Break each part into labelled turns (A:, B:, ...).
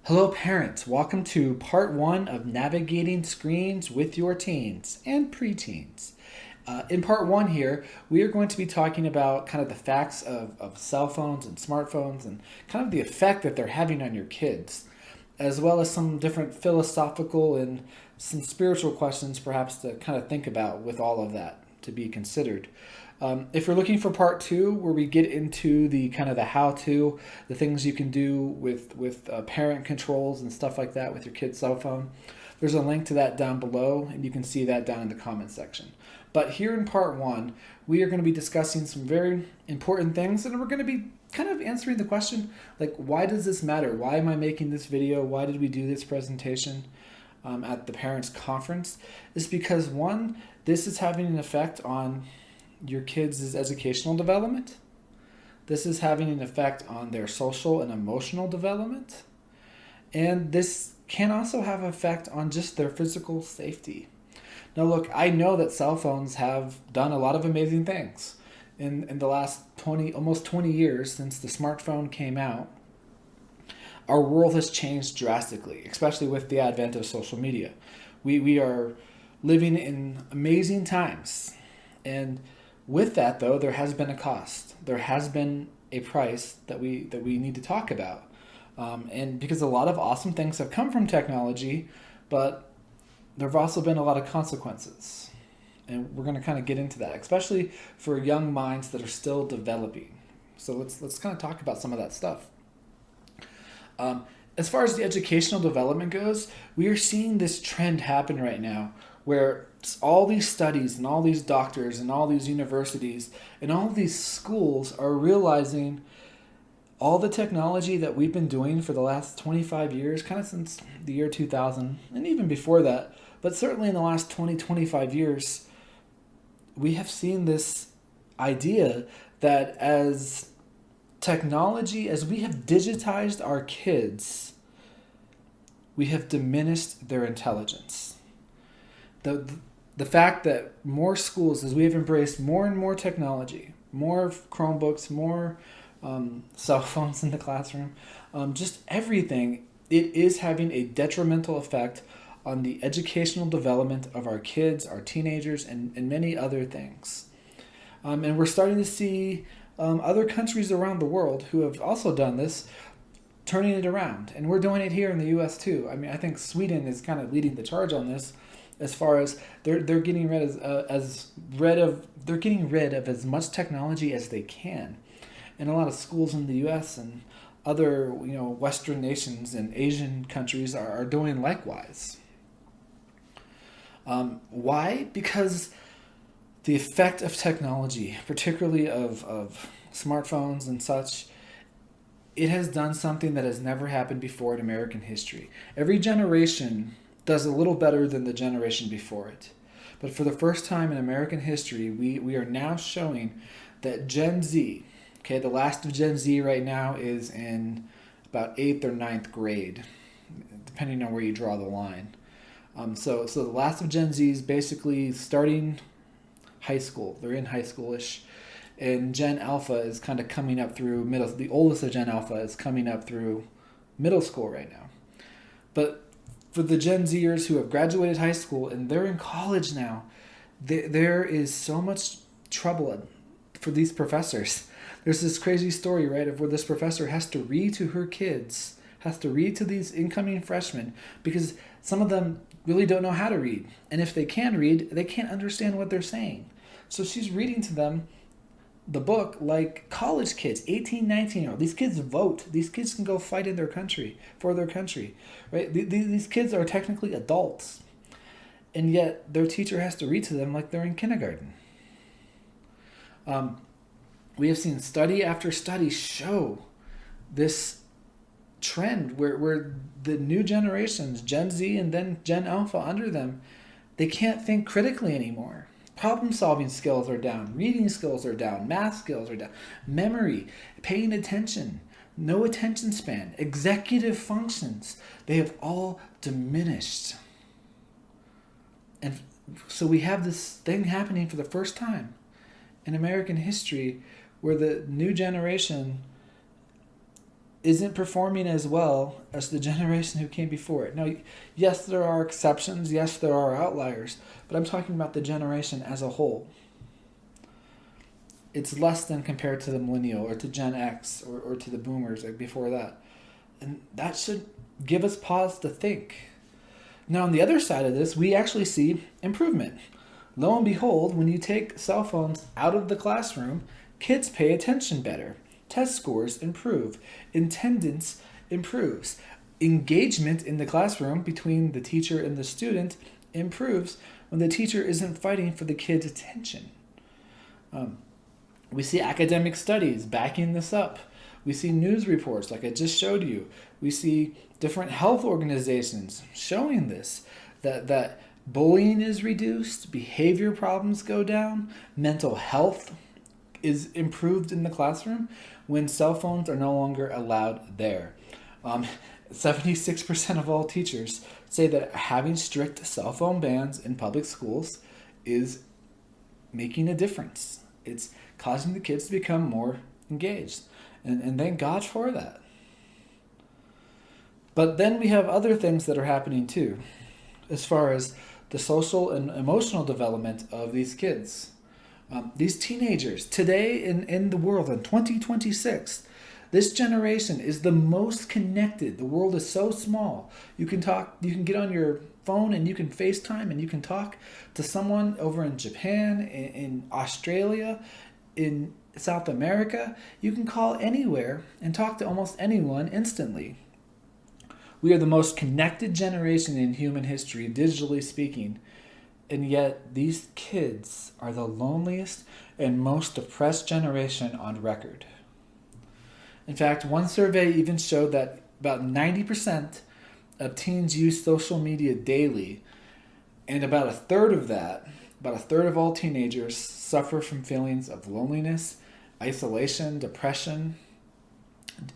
A: Hello, parents. Welcome to part one of navigating screens with your teens and preteens. In part one here, we are going to be talking about kind of the facts of cell phones and smartphones and kind of the effect that they're having on your kids, as well as some different philosophical and some spiritual questions perhaps to kind of think about with all of that to be considered. If you're looking for part two, where we get into the kind of the how-to, the things you can do with parent controls and stuff like that with your kid's cell phone, there's a link to that down below, and you can see that down in the comment section. But here in part one, we are going to be discussing some very important things, and we're going to be kind of answering the question, like, why does this matter? Why am I making this video? Why did we do this presentation at the parents' conference? Is because, one, this is having an effect on your kids' educational development. This is having an effect on their social and emotional development. And this can also have an effect on just their physical safety. Now, look, I know that cell phones have done a lot of amazing things in the last almost 20 years since the smartphone came out. Our world has changed drastically, especially with the advent of social media. We are living in amazing times. And with that, though, there has been a cost. There has been a price that we need to talk about. And because a lot of awesome things have come from technology, but there have also been a lot of consequences. And we're going to kind of get into that, especially for young minds that are still developing. So let's kind of talk about some of that stuff. As far as the educational development goes, we are seeing this trend happen right now where all these studies and all these doctors and all these universities and all these schools are realizing all the technology that we've been doing for the last 25 years, kind of since the year 2000, and even before that, but certainly in the last 25 years, we have seen this idea that as technology, as we have digitized our kids, we have diminished their intelligence. The fact that more schools, as we have embraced more and more technology, more Chromebooks, more cell phones in the classroom, just everything, it is having a detrimental effect on the educational development of our kids, our teenagers, and many other things. And we're starting to see other countries around the world who have also done this, turning it around. And we're doing it here in the U.S. too. I mean, I think Sweden is kind of leading the charge on this, as far as they're getting rid of as much technology as they can. And a lot of schools in the U.S. and other Western nations and Asian countries are doing likewise. Why? Because the effect of technology, particularly of smartphones and such, it has done something that has never happened before in American history. Every generation does a little better than the generation before it. But for the first time in American history, we are now showing that Gen Z, okay, the last of Gen Z right now is in about 8th or ninth grade, depending on where you draw the line. So the last of Gen Z is basically starting high school. They're in high schoolish. And Gen Alpha is kind of coming up through middle. The oldest of Gen Alpha is coming up through middle school right now. But for the Gen Zers who have graduated high school and they're in college now, there is so much trouble for these professors. There's this crazy story, right, of where this professor has to read to her kids, has to read to these incoming freshmen, because some of them really don't know how to read. And if they can read, they can't understand what they're saying. So she's reading to them the book like college kids, 18, 19-year-old. These kids vote. These kids can go fight in their country, for their country, right? These kids are technically adults, and yet their teacher has to read to them like they're in kindergarten. We have seen study after study show this trend where the new generations, Gen Z and then Gen Alpha under them, they can't think critically anymore. Problem-solving skills are down. Reading skills are down. Math skills are down. Memory, paying attention, no attention span, executive functions, they have all diminished. And so we have this thing happening for the first time in American history where the new generation isn't performing as well as the generation who came before it. Now, yes, there are exceptions. Yes, there are outliers. But I'm talking about the generation as a whole. It's less than compared to the millennial or to Gen X or to the boomers like before that. And that should give us pause to think. Now, on the other side of this, we actually see improvement. Lo and behold, when you take cell phones out of the classroom, kids pay attention better. Test scores improve. Attendance improves. Engagement in the classroom between the teacher and the student improves when the teacher isn't fighting for the kid's attention. We see academic studies backing this up. We see news reports like I just showed you. We see different health organizations showing this, that bullying is reduced, behavior problems go down, mental health is improved in the classroom when cell phones are no longer allowed there. 76% of all teachers say that having strict cell phone bans in public schools is making a difference. It's causing the kids to become more engaged. And thank God for that. But then we have other things that are happening too, as far as the social and emotional development of these kids. These teenagers today in the world in 2026, this generation is the most connected. The world is so small. You can get on your phone and you can FaceTime and you can talk to someone over in Japan, in Australia, in South America. You can call anywhere and talk to almost anyone instantly. We are the most connected generation in human history, digitally speaking. And yet, these kids are the loneliest and most depressed generation on record. In fact, one survey even showed that about 90% of teens use social media daily, and about a third of all teenagers suffer from feelings of loneliness, isolation, depression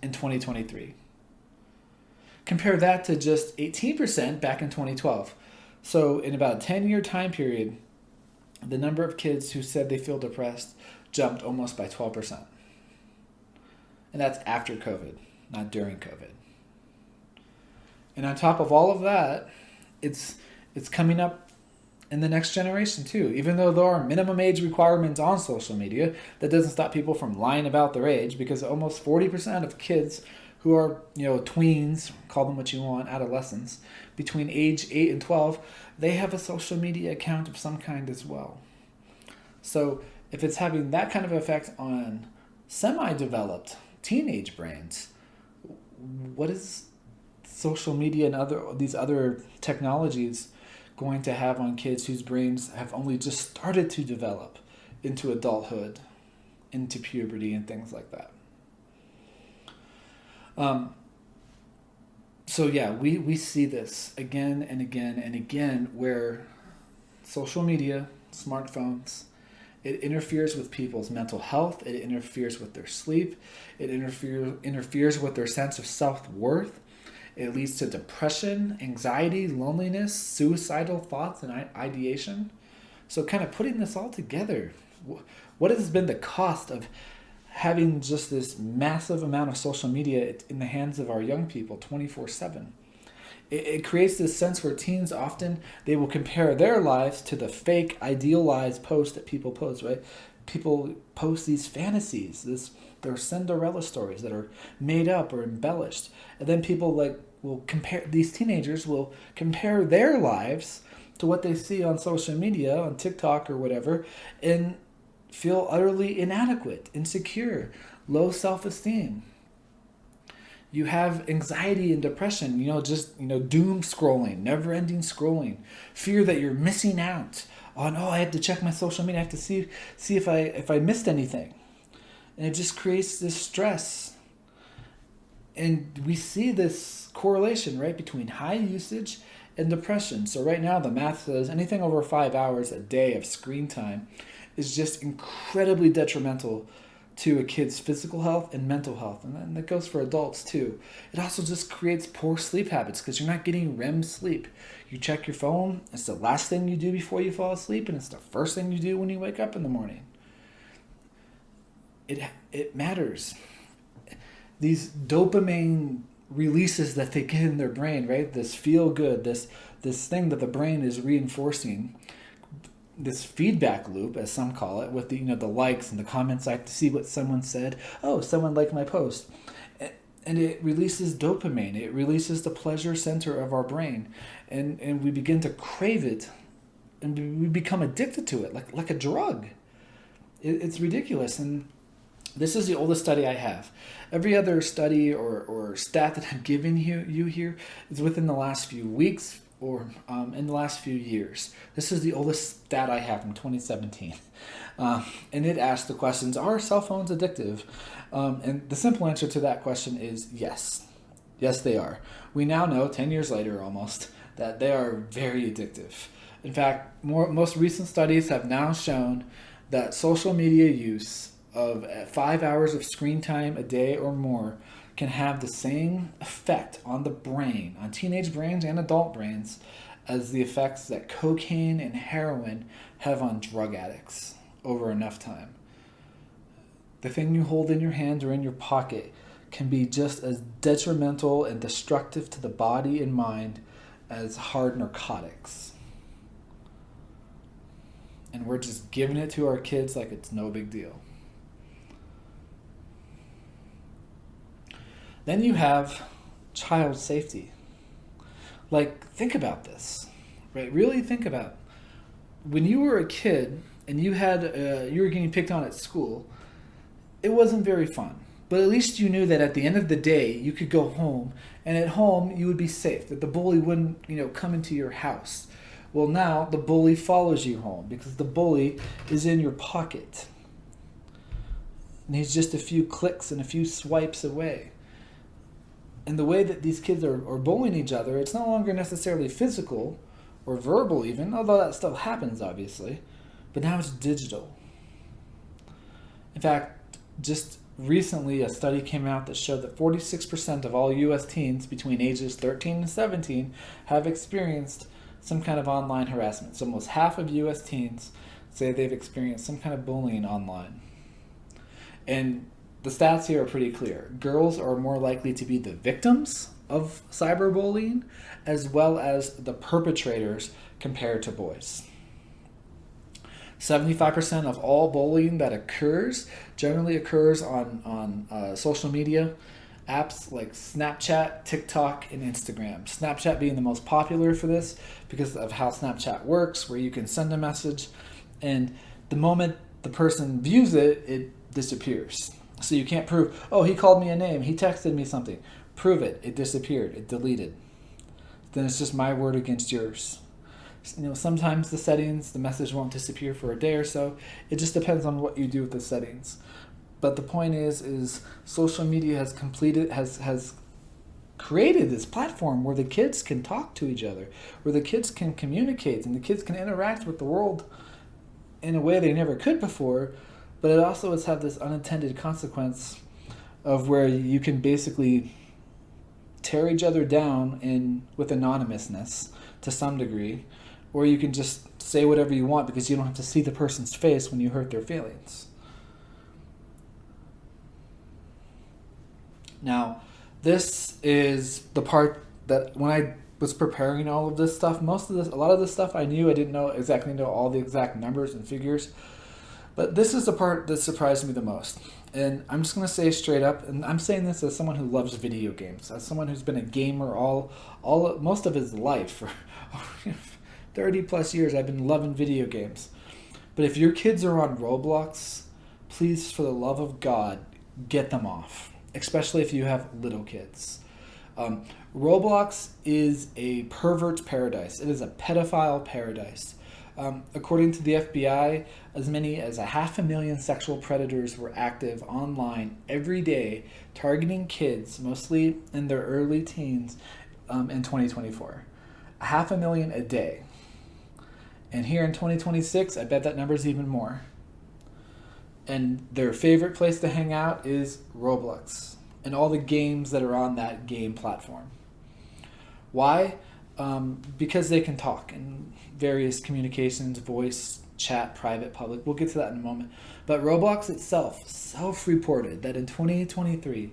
A: in 2023. Compare that to just 18% back in 2012. So in about a 10-year time period, the number of kids who said they feel depressed jumped almost by 12%. And that's after COVID, not during COVID. And on top of all of that, it's coming up in the next generation too. Even though there are minimum age requirements on social media, that doesn't stop people from lying about their age, because almost 40% of kids who are, tweens, call them what you want, adolescents, between age 8 and 12, they have a social media account of some kind as well. So if it's having that kind of effect on semi-developed teenage brains, what is social media and these other technologies going to have on kids whose brains have only just started to develop into adulthood, into puberty, and things like that? So yeah, we see this again and again and again, where social media, smartphones, it interferes with people's mental health. It interferes with their sleep. It interferes with their sense of self-worth. It leads to depression, anxiety, loneliness, suicidal thoughts, and ideation. So kind of putting this all together, what has been the cost of having just this massive amount of social media in the hands of our young people 24/7? It creates this sense where teens often, they will compare their lives to the fake, idealized posts that people post, right? People post these fantasies, they're Cinderella stories that are made up or embellished. And then people these teenagers will compare their lives to what they see on social media, on TikTok or whatever, and feel utterly inadequate, insecure, low self-esteem. You have anxiety and depression, doom scrolling, never-ending scrolling, fear that you're missing out on, I have to check my social media, I have to see if I missed anything. And it just creates this stress. And we see this correlation, right, between high usage and depression. So right now the math says anything over 5 hours a day of screen time is just incredibly detrimental to a kid's physical health and mental health. And that goes for adults too. It also just creates poor sleep habits because you're not getting REM sleep. You check your phone, it's the last thing you do before you fall asleep, and it's the first thing you do when you wake up in the morning. It matters. these dopamine releases that they get in their brain, right? This feel good, this thing that the brain is reinforcing, this feedback loop, as some call it, with the the likes and the comments. I have to see what someone said. Oh, someone liked my post, and it releases dopamine. It releases the pleasure center of our brain, and we begin to crave it, and we become addicted to it, like a drug. It's ridiculous, and this is the oldest study I have. Every other study or stat that I'm giving you here is within the last few weeks or in the last few years. This is the oldest stat I have from 2017. And it asked the questions, are cell phones addictive? And the simple answer to that question is yes. Yes, they are. We now know, 10 years later almost, that they are very addictive. In fact, most recent studies have now shown that social media use of 5 hours of screen time a day or more can have the same effect on the brain, on teenage brains and adult brains, as the effects that cocaine and heroin have on drug addicts over enough time. The thing you hold in your hand or in your pocket can be just as detrimental and destructive to the body and mind as hard narcotics. And we're just giving it to our kids like it's no big deal. Then you have child safety. Like, think about this, right? Really think about it. When you were a kid and you were getting picked on at school, it wasn't very fun. But at least you knew that at the end of the day, you could go home, and at home you would be safe, that the bully wouldn't, come into your house. Well, now the bully follows you home because the bully is in your pocket. And he's just a few clicks and a few swipes away. And the way that these kids are bullying each other, it's no longer necessarily physical or verbal even, although that still happens, obviously. But now it's digital. In fact, just recently a study came out that showed that 46% of all U.S. teens between ages 13 and 17 have experienced some kind of online harassment. So almost half of U.S. teens say they've experienced some kind of bullying online. And the stats here are pretty clear. Girls are more likely to be the victims of cyberbullying as well as the perpetrators compared to boys. 75% of all bullying that occurs generally occurs on social media apps like Snapchat, TikTok, and Instagram. Snapchat being the most popular for this because of how Snapchat works, where you can send a message, and the moment the person views it, it disappears. So you can't prove, oh, he called me a name, he texted me something. Prove it. It disappeared. It deleted. Then it's just my word against yours. Sometimes the settings, the message won't disappear for a day or so. It just depends on what you do with the settings. But the point is social media has created this platform where the kids can talk to each other, where the kids can communicate, and the kids can interact with the world in a way they never could before. But it also has had this unintended consequence of where you can basically tear each other down with anonymousness to some degree, or you can just say whatever you want because you don't have to see the person's face when you hurt their feelings. Now, this is the part that when I was preparing all of this stuff, a lot of this stuff I knew. I didn't exactly know all the exact numbers and figures. But this is the part that surprised me the most. And I'm just going to say straight up, and I'm saying this as someone who loves video games, as someone who's been a gamer most of his life. For 30 plus years, I've been loving video games. But if your kids are on Roblox, please, for the love of God, get them off. Especially if you have little kids. Roblox is a pervert's paradise. It is a pedophile paradise. According to the FBI, as many as 500,000 sexual predators were active online every day, targeting kids, mostly in their early teens, in 2024. 500,000 a day. And here in 2026, I bet that number's even more. And their favorite place to hang out is Roblox and all the games that are on that game platform. Why? Because they can talk in various communications, voice, chat, private, public. We'll get to that in a moment. But Roblox itself self-reported that in 2023,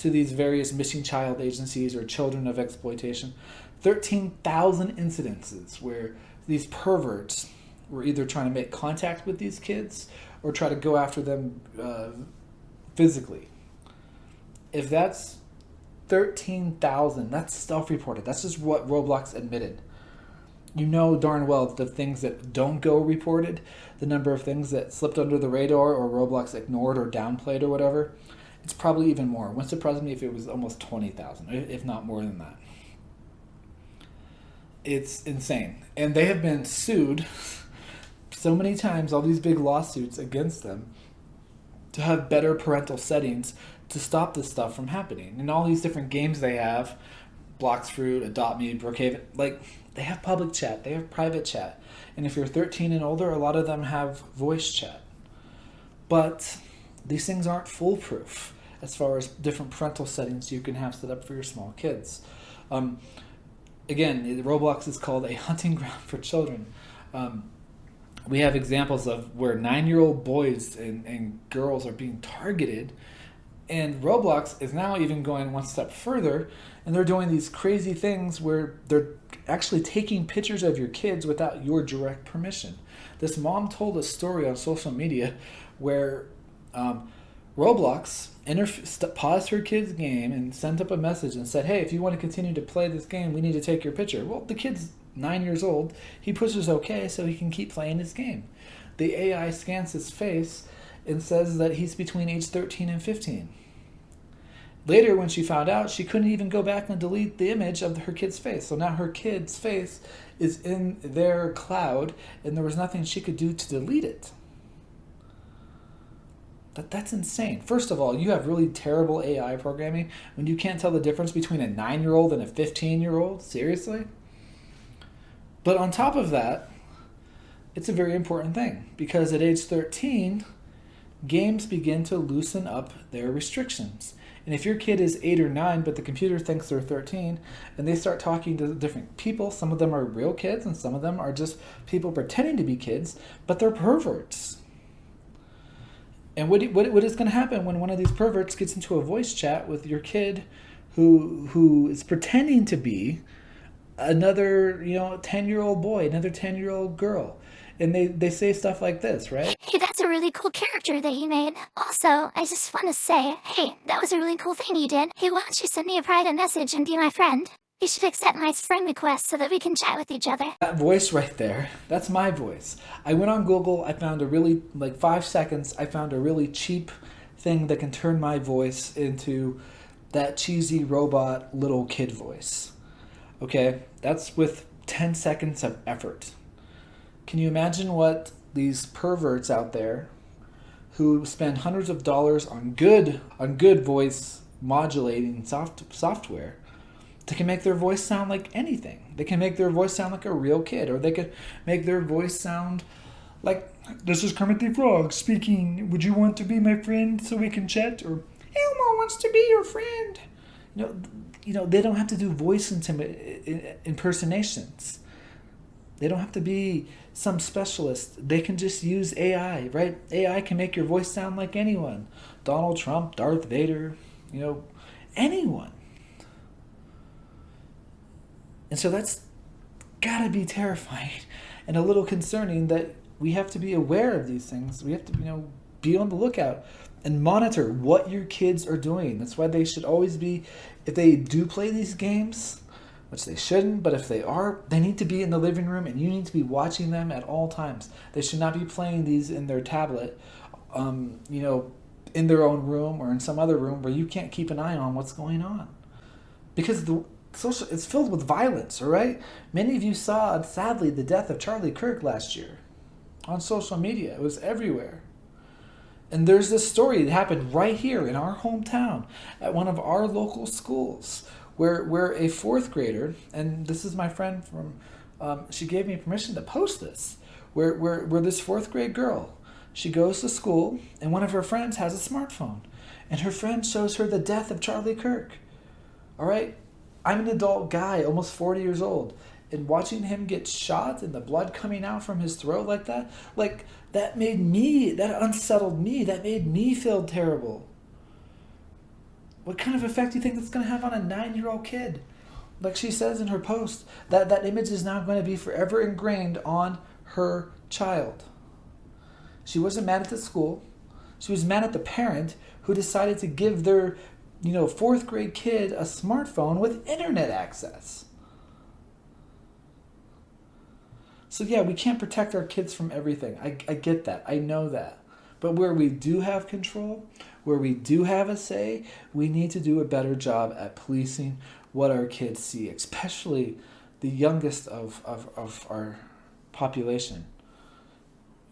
A: to these various missing child agencies or children of exploitation. 13,000 incidences where these perverts were either trying to make contact with these kids or try to go after them physically. If that's 13,000, that's self-reported. That's just what Roblox admitted. You know darn well the things that don't go reported, the number of things that slipped under the radar or Roblox ignored or downplayed or whatever, it's probably even more. It wouldn't surprise me if it was almost 20,000, if not more than that. It's insane. And they have been sued so many times, all these big lawsuits against them, to have better parental settings to stop this stuff from happening. And all these different games they have, Bloxfruit, Adopt Me, Brookhaven, like, they have public chat, they have private chat. And if you're 13 and older, a lot of them have voice chat. But these things aren't foolproof as far as different parental settings you can have set up for your small kids. Again, Roblox is called a hunting ground for children. We have examples of where 9-year-old boys and girls are being targeted, and Roblox is now even going one step further, and they're doing these crazy things where they're actually taking pictures of your kids without your direct permission. This mom told a story on social media where Roblox paused her kid's game and sent up a message and said, hey, if you want to continue to play this game, we need to take your picture. Well, the kid's 9 years old. He pushes OK so he can keep playing his game. The AI scans his face and says that he's between age 13 and 15. Later, when she found out, she couldn't even go back and delete the image of her kid's face. So now her kid's face is in their cloud, and there was nothing she could do to delete it. That's insane. First of all, you have really terrible AI programming when you can't tell the difference between a 9-year-old and a 15-year-old. Seriously? But on top of that, it's a very important thing because at age 13, games begin to loosen up their restrictions. And if your kid is 8 or 9, but the computer thinks they're 13, and they start talking to different people, some of them are real kids and some of them are just people pretending to be kids, but they're perverts. And what is going to happen when one of these perverts gets into a voice chat with your kid who is pretending to be another 10-year-old boy, another 10-year-old girl? And they say stuff like this, right?
B: Hey, that's a really cool character that you made. Also, I just want to say, hey, that was a really cool thing you did. Hey, why don't you send me a private message and be my friend? You should accept my friend request so that we can chat with each other.
A: That voice right there, that's my voice. I went on Google, I found a really, 5 seconds, I found a really cheap thing that can turn my voice into that cheesy robot little kid voice. Okay, that's with 10 seconds of effort. Can you imagine what these perverts out there who spend hundreds of dollars on good voice modulating software, they can make their voice sound like anything. They can make their voice sound like a real kid, or they could make their voice sound like, this is Kermit the Frog speaking, would you want to be my friend so we can chat? Or, Elmo wants to be your friend. They don't have to do voice impersonations. They don't have to be some specialist. They can just use AI, right? AI can make your voice sound like anyone. Donald Trump, Darth Vader, anyone. And so that's gotta be terrifying and a little concerning that we have to be aware of these things. We have to, be on the lookout and monitor what your kids are doing. That's why they should always be, if they do play these games, which they shouldn't, but if they are, they need to be in the living room and you need to be watching them at all times. They should not be playing these in their tablet, in their own room or in some other room where you can't keep an eye on what's going on. Because it's filled with violence, all right? Many of you saw, sadly, the death of Charlie Kirk last year on social media. It was everywhere. And there's this story that happened right here in our hometown at one of our local schools where a fourth grader, and this is my friend from, she gave me permission to post this, where this fourth grade girl, she goes to school and one of her friends has a smartphone and her friend shows her the death of Charlie Kirk. All right? I'm an adult guy, almost 40 years old, and watching him get shot and the blood coming out from his throat like that unsettled me, that made me feel terrible. What kind of effect do you think that's going to have on a 9-year-old kid? Like she says in her post, that image is now going to be forever ingrained on her child. She wasn't mad at the school. She was mad at the parent who decided to give their, fourth grade kid a smartphone with internet access. So yeah, we can't protect our kids from everything. I get that. I know that. But where we do have control, where we do have a say, we need to do a better job at policing what our kids see, especially the youngest of our population.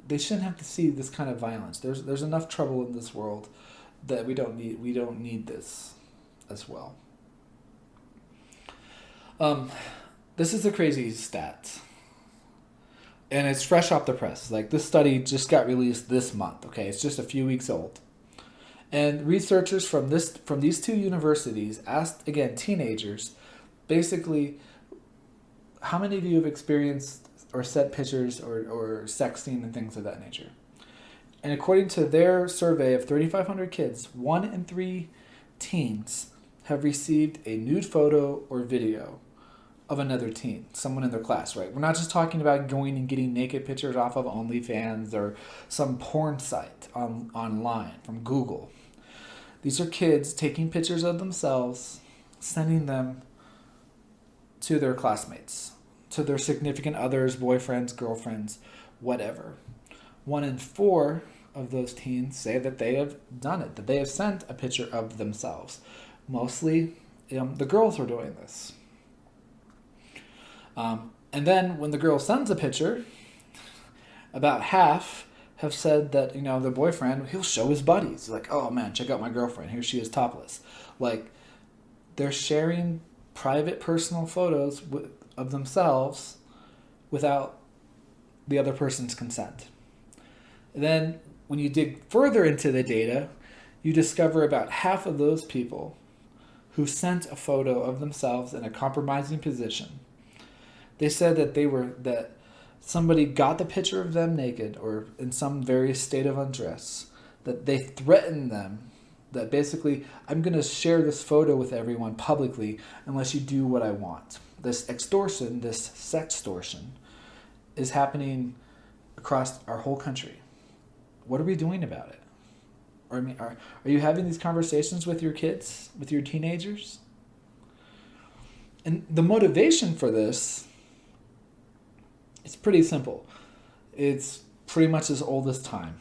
A: They shouldn't have to see this kind of violence. There's enough trouble in this world that we don't need this as well. This is a crazy stat. And it's fresh off the press. Like, this study just got released this month, okay? It's just a few weeks old. And researchers from these two universities asked, again, teenagers, basically, how many of you have experienced or sent pictures or sexting and things of that nature? And according to their survey of 3,500 kids, 1 in 3 teens have received a nude photo or video of another teen, someone in their class, right? We're not just talking about going and getting naked pictures off of OnlyFans or some porn site online from Google. These are kids taking pictures of themselves, sending them to their classmates, to their significant others, boyfriends, girlfriends, whatever. 1 in 4 of those teens say that they have done it, that they have sent a picture of themselves. Mostly, the girls are doing this. And then when the girl sends a picture, about half have said that, the boyfriend, he'll show his buddies. Like, oh man, check out my girlfriend. Here she is topless. Like, they're sharing private, personal photos of themselves without the other person's consent. And then when you dig further into the data, you discover about half of those people who sent a photo of themselves in a compromising position. They said that somebody got the picture of them naked or in some various state of undress, that they threatened them, that basically, I'm going to share this photo with everyone publicly unless you do what I want. This extortion, this sextortion, is happening across our whole country. What are we doing about it? Or, are you having these conversations with your kids, with your teenagers? And the motivation for this, it's pretty simple. It's pretty much as old as time.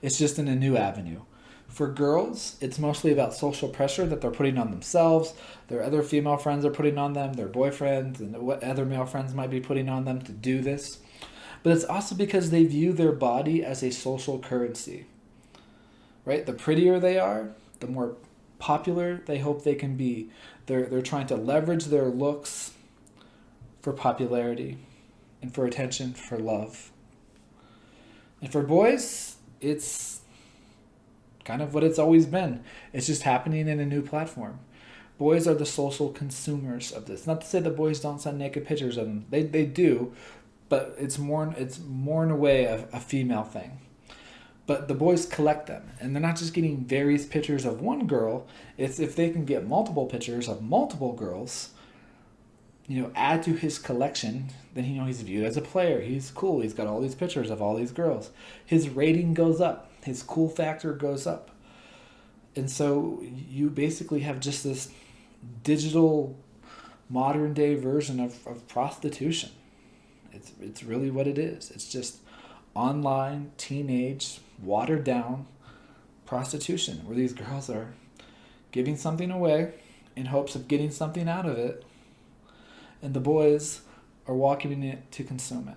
A: It's just in a new avenue. For girls, it's mostly about social pressure that they're putting on themselves, their other female friends are putting on them, their boyfriends, and what other male friends might be putting on them to do this. But it's also because they view their body as a social currency. Right? The prettier they are, the more popular they hope they can be. They're trying to leverage their looks for popularity and for attention, for love. And for boys, it's kind of what it's always been. It's just happening in a new platform. Boys are the social consumers of this. Not to say that boys don't send naked pictures of them. They do, but it's more in a way a female thing. But the boys collect them, and they're not just getting various pictures of one girl. It's if they can get multiple pictures of multiple girls, add to his collection, then he's viewed as a player. He's cool. He's got all these pictures of all these girls. His rating goes up. His cool factor goes up. And so you basically have just this digital modern day version of prostitution. It's really what it is. It's just online, teenage, watered down prostitution where these girls are giving something away in hopes of getting something out of it, and the boys are walking in it to consume it.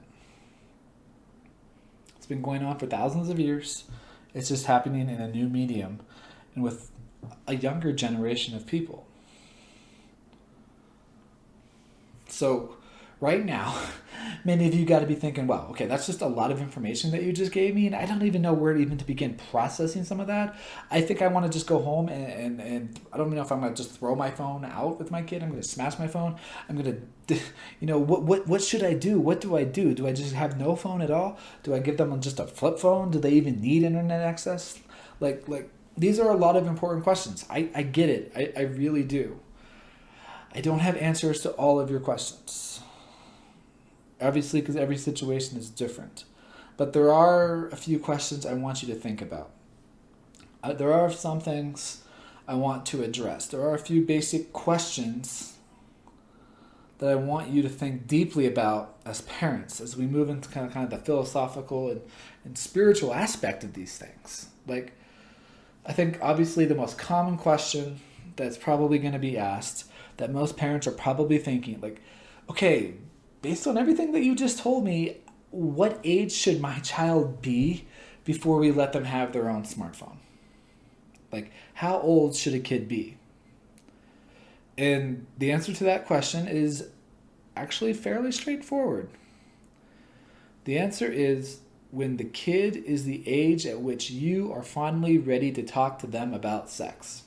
A: It's been going on for thousands of years. It's just happening in a new medium and with a younger generation of people. So right now, many of you got to be thinking, wow, okay, that's just a lot of information that you just gave me, and I don't even know where even to begin processing some of that. I think I want to just go home and I don't know if I'm going to just throw my phone out with my kid. I'm going to smash my phone. I'm going to, what should I do? What do I do? Do I just have no phone at all? Do I give them just a flip phone? Do they even need internet access? Like These are a lot of important questions. I get it. I really do. I don't have answers to all of your questions. Obviously, because every situation is different. But there are a few questions I want you to think about. There are some things I want to address. There are a few basic questions that I want you to think deeply about as parents as we move into kind of the philosophical and spiritual aspect of these things. Like, I think obviously the most common question that's probably going to be asked, that most parents are probably thinking, like, okay, based on everything that you just told me, what age should my child be before we let them have their own smartphone? Like, how old should a kid be? And the answer to that question is actually fairly straightforward. The answer is when the kid is the age at which you are finally ready to talk to them about sex.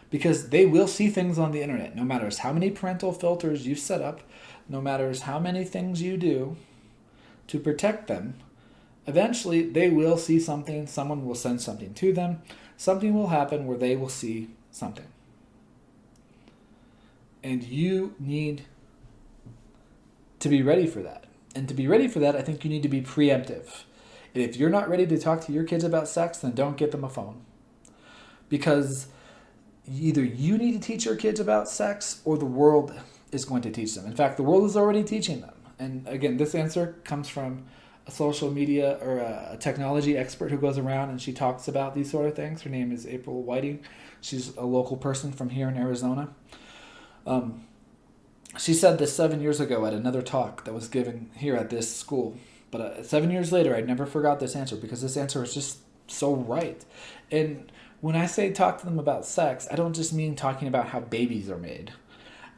A: Because they will see things on the internet, no matter how many parental filters you set up, no matter how many things you do to protect them. Eventually, they will see something, someone will send something to them, something will happen where they will see something. And you need to be ready for that. And to be ready for that, I think you need to be preemptive. And if you're not ready to talk to your kids about sex, then don't get them a phone. Because either you need to teach your kids about sex or the world is going to teach them. In fact, the world is already teaching them. And again, this answer comes from a social media or a technology expert who goes around and she talks about these sort of things. Her name is April Whiting. She's a local person from here in Arizona. She said this 7 years ago at another talk that was given here at this school. But 7 years later, I never forgot this answer because this answer is just so right. And when I say talk to them about sex, I don't just mean talking about how babies are made.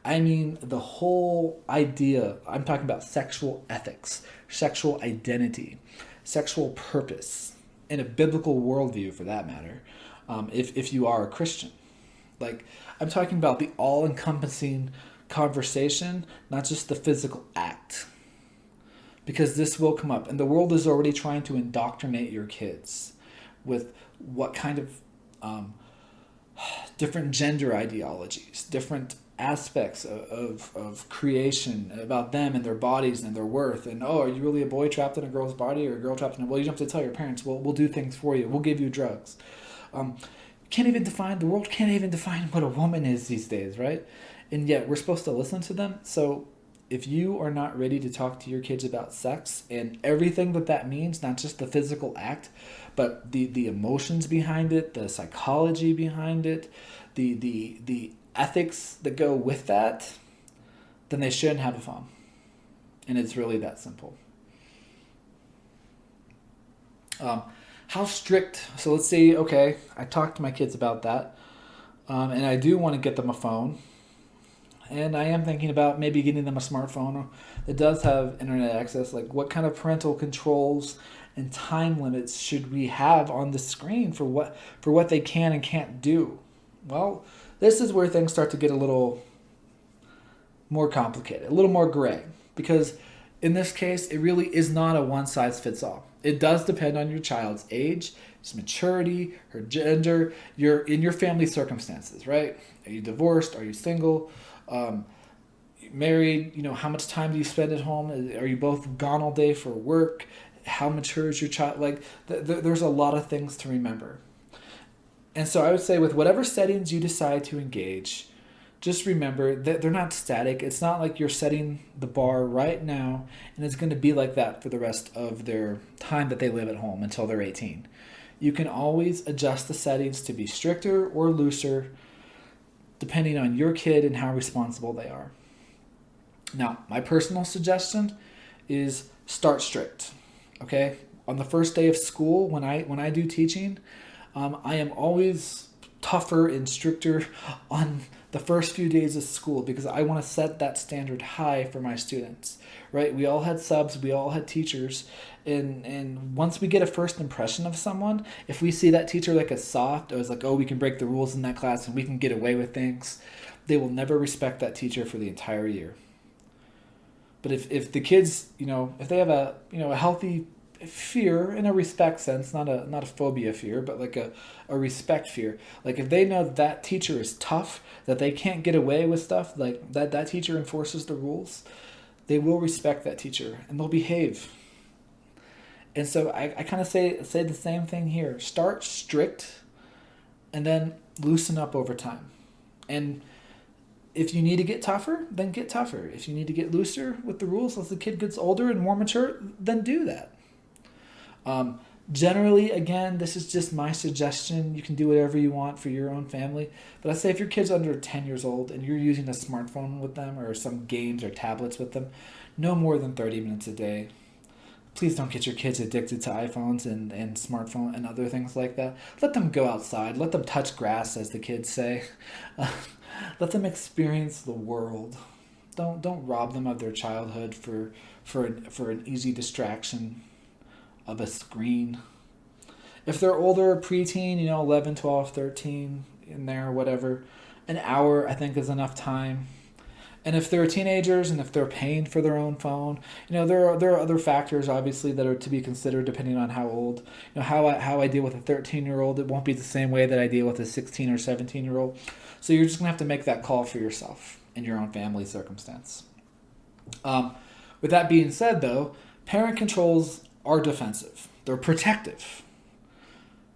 A: I mean the whole idea. I'm talking about sexual ethics, sexual identity, sexual purpose, in a biblical worldview for that matter, if you are a Christian. Like, I'm talking about the all-encompassing conversation, not just the physical act. Because this will come up. And the world is already trying to indoctrinate your kids with what kind of different gender ideologies, different aspects of creation about them and their bodies and their worth. And, oh, are you really a boy trapped in a girl's body or a girl trapped in a... Well, you don't have to tell your parents. We'll do things for you. We'll give you drugs. The world can't even define what a woman is these days, right? And yet we're supposed to listen to them. So if you are not ready to talk to your kids about sex and everything that means, not just the physical act, but the emotions behind it, the psychology behind it, the ethics that go with that, then they shouldn't have a phone. And it's really that simple. How strict? So let's say, okay, I talked to my kids about that, and I do want to get them a phone. And I am thinking about maybe getting them a smartphone that does have internet access. Like, what kind of parental controls and time limits should we have on the screen for what they can and can't do? Well, this is where things start to get a little more complicated, a little more gray. Because in this case, it really is not a one-size-fits-all. It does depend on your child's age, his maturity, her gender, your family circumstances, right? Are you divorced? Are you single? Married? How much time do you spend at home? Are you both gone all day for work? How mature is your child? Like, there's a lot of things to remember. And so I would say with whatever settings you decide to engage, just remember that they're not static. It's not like you're setting the bar right now and it's going to be like that for the rest of their time that they live at home until they're 18. You can always adjust the settings to be stricter or looser depending on your kid and how responsible they are. Now, my personal suggestion is start strict. Okay? On the first day of school, when I do teaching, I am always tougher and stricter on the first few days of school because I want to set that standard high for my students, right? We all had subs, we all had teachers, and once we get a first impression of someone, if we see that teacher like a soft, or it's like, oh, we can break the rules in that class and we can get away with things, they will never respect that teacher for the entire year. But if the kids, if they have a healthy fear in a respect sense, not a phobia fear, but like a respect fear. Like if they know that teacher is tough, that they can't get away with stuff, like that teacher enforces the rules, they will respect that teacher and they'll behave. And so I kind of say the same thing here. Start strict and then loosen up over time. And if you need to get tougher, then get tougher. If you need to get looser with the rules as the kid gets older and more mature, then do that. Generally, again, this is just my suggestion. You can do whatever you want for your own family. But I say if your kid's under 10 years old and you're using a smartphone with them or some games or tablets with them, no more than 30 minutes a day. Please don't get your kids addicted to iPhones and smartphone and other things like that. Let them go outside. Let them touch grass, as the kids say. Let them experience the world. Don't rob them of their childhood for an easy distraction of a screen. If they're older, preteen, 11, 12, 13, in there, whatever, an hour I think is enough time. And if they're teenagers and if they're paying for their own phone, there are other factors obviously that are to be considered depending on how old. How I deal with a 13-year-old, it won't be the same way that I deal with a 16 or 17-year-old. So you're just gonna have to make that call for yourself in your own family circumstance. With that being said, though, parent controls are defensive. They're protective.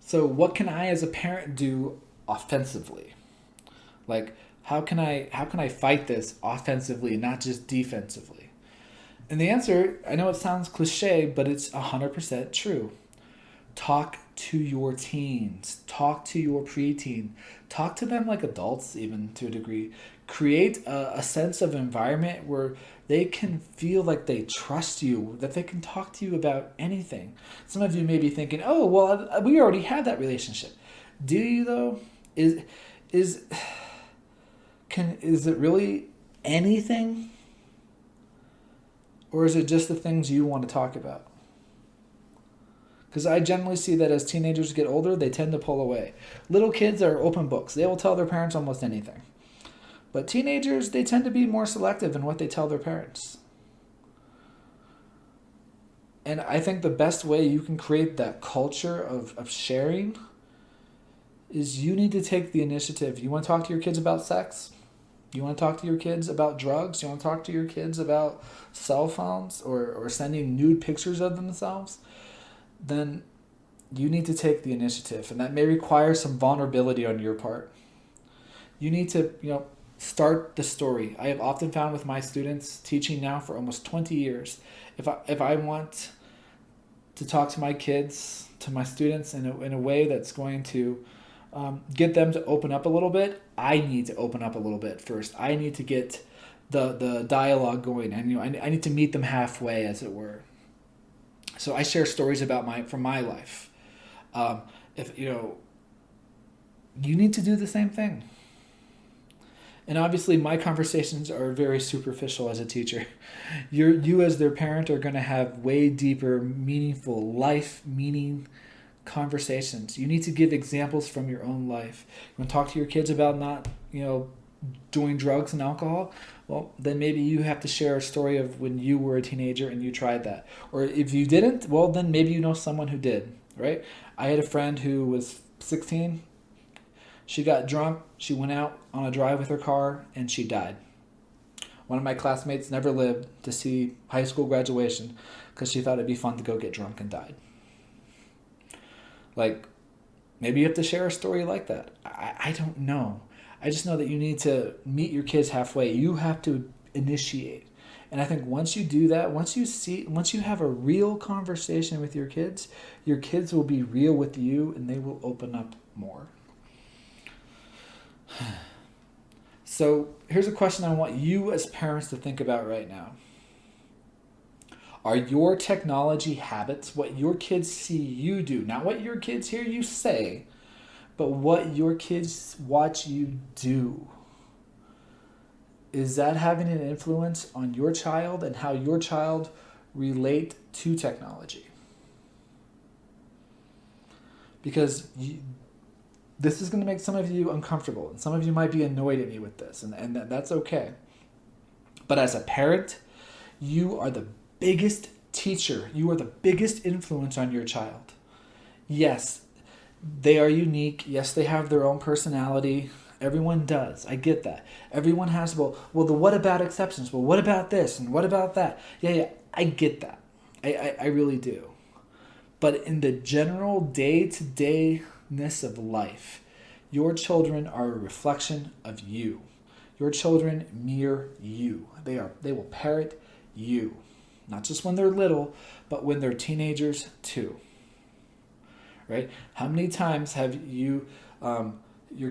A: So what can I as a parent do offensively? Like, how can I fight this offensively, not just defensively? And the answer, I know it sounds cliche, but it's 100% true. Talk to your teens. Talk to your preteen. Talk to them like adults, even to a degree. Create a sense of environment where they can feel like they trust you, that they can talk to you about anything. Some of you may be thinking, oh, well, we already had that relationship. Do you, though? Is it really anything? Or is it just the things you want to talk about? Because I generally see that as teenagers get older, they tend to pull away. Little kids are open books. They will tell their parents almost anything. But teenagers, they tend to be more selective in what they tell their parents. And I think the best way you can create that culture of sharing is you need to take the initiative. You want to talk to your kids about sex? You want to talk to your kids about drugs? You want to talk to your kids about cell phones or sending nude pictures of themselves? Then you need to take the initiative. And that may require some vulnerability on your part. You need to, start the story. I have often found with my students, teaching now for almost 20 years, if I want to talk to my kids, to my students in a way that's going to get them to open up a little bit, I need to open up a little bit first. I need to get the dialogue going, and I need to meet them halfway, as it were. So I share stories from my life. If you need to do the same thing. And obviously, my conversations are very superficial as a teacher. You as their parent are going to have way deeper, meaningful, life-meaning conversations. You need to give examples from your own life. You want to talk to your kids about not, doing drugs and alcohol? Well, then maybe you have to share a story of when you were a teenager and you tried that. Or if you didn't, well, then maybe you know someone who did, right? I had a friend who was 16. She got drunk. She went out on a drive with her car and she died. One of my classmates never lived to see high school graduation because she thought it'd be fun to go get drunk and died. Like, maybe you have to share a story like that. I don't know. I just know that you need to meet your kids halfway. You have to initiate. And I think once you do that, once you have a real conversation with your kids will be real with you and they will open up more. So here's a question I want you as parents to think about right now. Are your technology habits what your kids see you do, not what your kids hear you say, but what your kids watch you do? Is that having an influence on your child and how your child relate to technology? Because this is going to make some of you uncomfortable, and some of you might be annoyed at me with this, and that's okay. But as a parent, you are the biggest Teacher, you are the biggest influence on your child. Yes, they are unique. Yes, they have their own personality. Everyone does. I get that. Everyone has, the what about exceptions? Well, what about this? And what about that? Yeah, I get that. I really do. But in the general day-to-dayness of life, your children are a reflection of you. Your children mirror you. They will parrot you. Not just when they're little, but when they're teenagers too. Right? How many times have your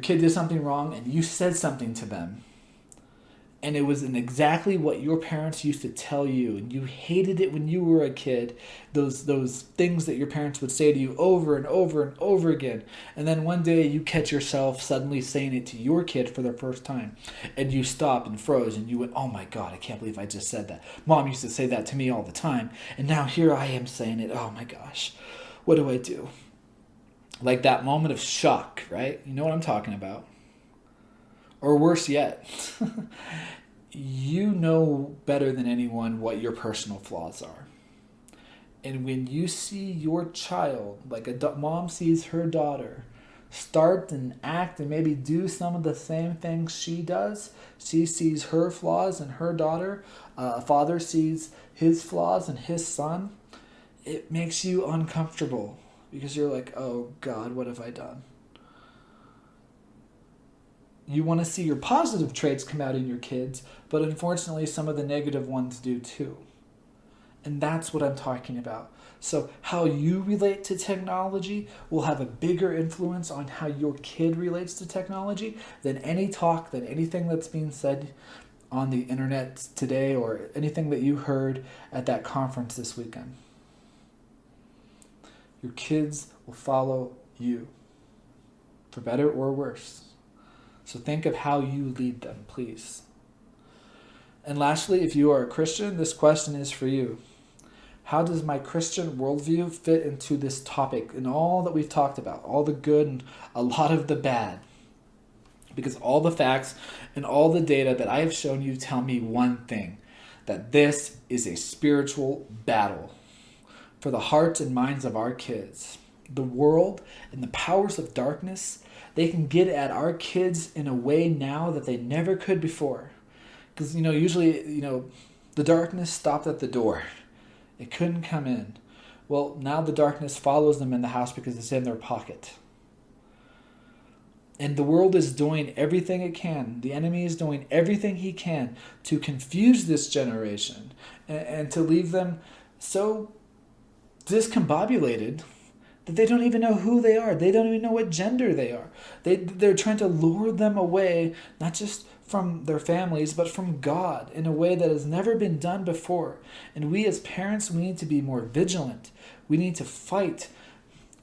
A: kid did something wrong and you said something to them, and it was in exactly what your parents used to tell you, and you hated it when you were a kid, those things that your parents would say to you over and over and over again, and then one day you catch yourself suddenly saying it to your kid for the first time, and you stopped and froze, and you went, oh my God, I can't believe I just said that. Mom used to say that to me all the time, and now here I am saying it. Oh my gosh, what do I do? Like that moment of shock, right? You know what I'm talking about. Or worse yet, you know better than anyone what your personal flaws are. And when you see your child, like a mom sees her daughter, start and act and maybe do some of the same things she does, she sees her flaws in her daughter, a father sees his flaws in his son, it makes you uncomfortable because you're like, oh God, what have I done? You want to see your positive traits come out in your kids, but unfortunately some of the negative ones do too. And that's what I'm talking about. So how you relate to technology will have a bigger influence on how your kid relates to technology than any talk, than anything that's being said on the internet today or anything that you heard at that conference this weekend. Your kids will follow you, for better or worse. So think of how you lead them, please. And lastly, if you are a Christian, this question is for you. How does my Christian worldview fit into this topic and all that we've talked about, all the good and a lot of the bad? Because all the facts and all the data that I have shown you tell me one thing, that this is a spiritual battle for the hearts and minds of our kids. The world and the powers of darkness, they can get at our kids in a way now that they never could before. Because, usually, the darkness stopped at the door. It couldn't come in. Well, now the darkness follows them in the house because it's in their pocket. And the world is doing everything it can. The enemy is doing everything he can to confuse this generation and to leave them so discombobulated that they don't even know who they are. They don't even know what gender they are. They're trying to lure them away, not just from their families, but from God in a way that has never been done before. And we as parents, we need to be more vigilant. We need to fight,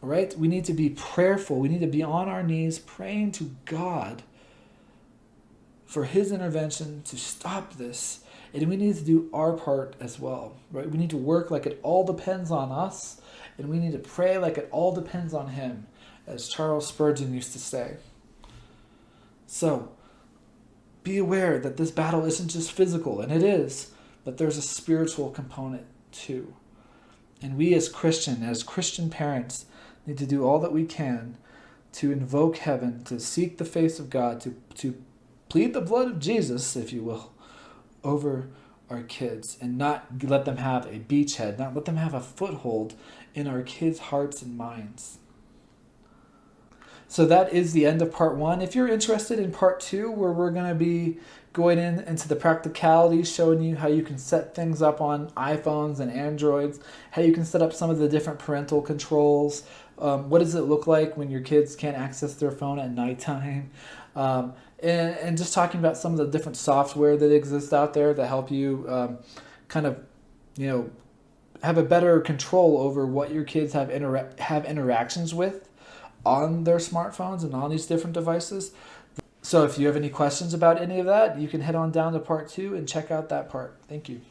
A: right? We need to be prayerful. We need to be on our knees praying to God for his intervention to stop this. And we need to do our part as well, right? We need to work like it all depends on us. And we need to pray like it all depends on him, as Charles Spurgeon used to say. So, be aware that this battle isn't just physical, and it is, but there's a spiritual component too. And we as Christian parents, need to do all that we can to invoke heaven, to seek the face of God, to plead the blood of Jesus, if you will, over our kids, and not let them have a beachhead, not let them have a foothold in our kids' hearts and minds. So that is the end of part 1. If you're interested in part 2, where we're going to be going into the practicalities, showing you how you can set things up on iPhones and Androids, how you can set up some of the different parental controls, what does it look like when your kids can't access their phone at nighttime, and just talking about some of the different software that exists out there that help you have a better control over what your kids have interactions with on their smartphones and on these different devices. So if you have any questions about any of that, you can head on down to part 2 and check out that part. Thank you.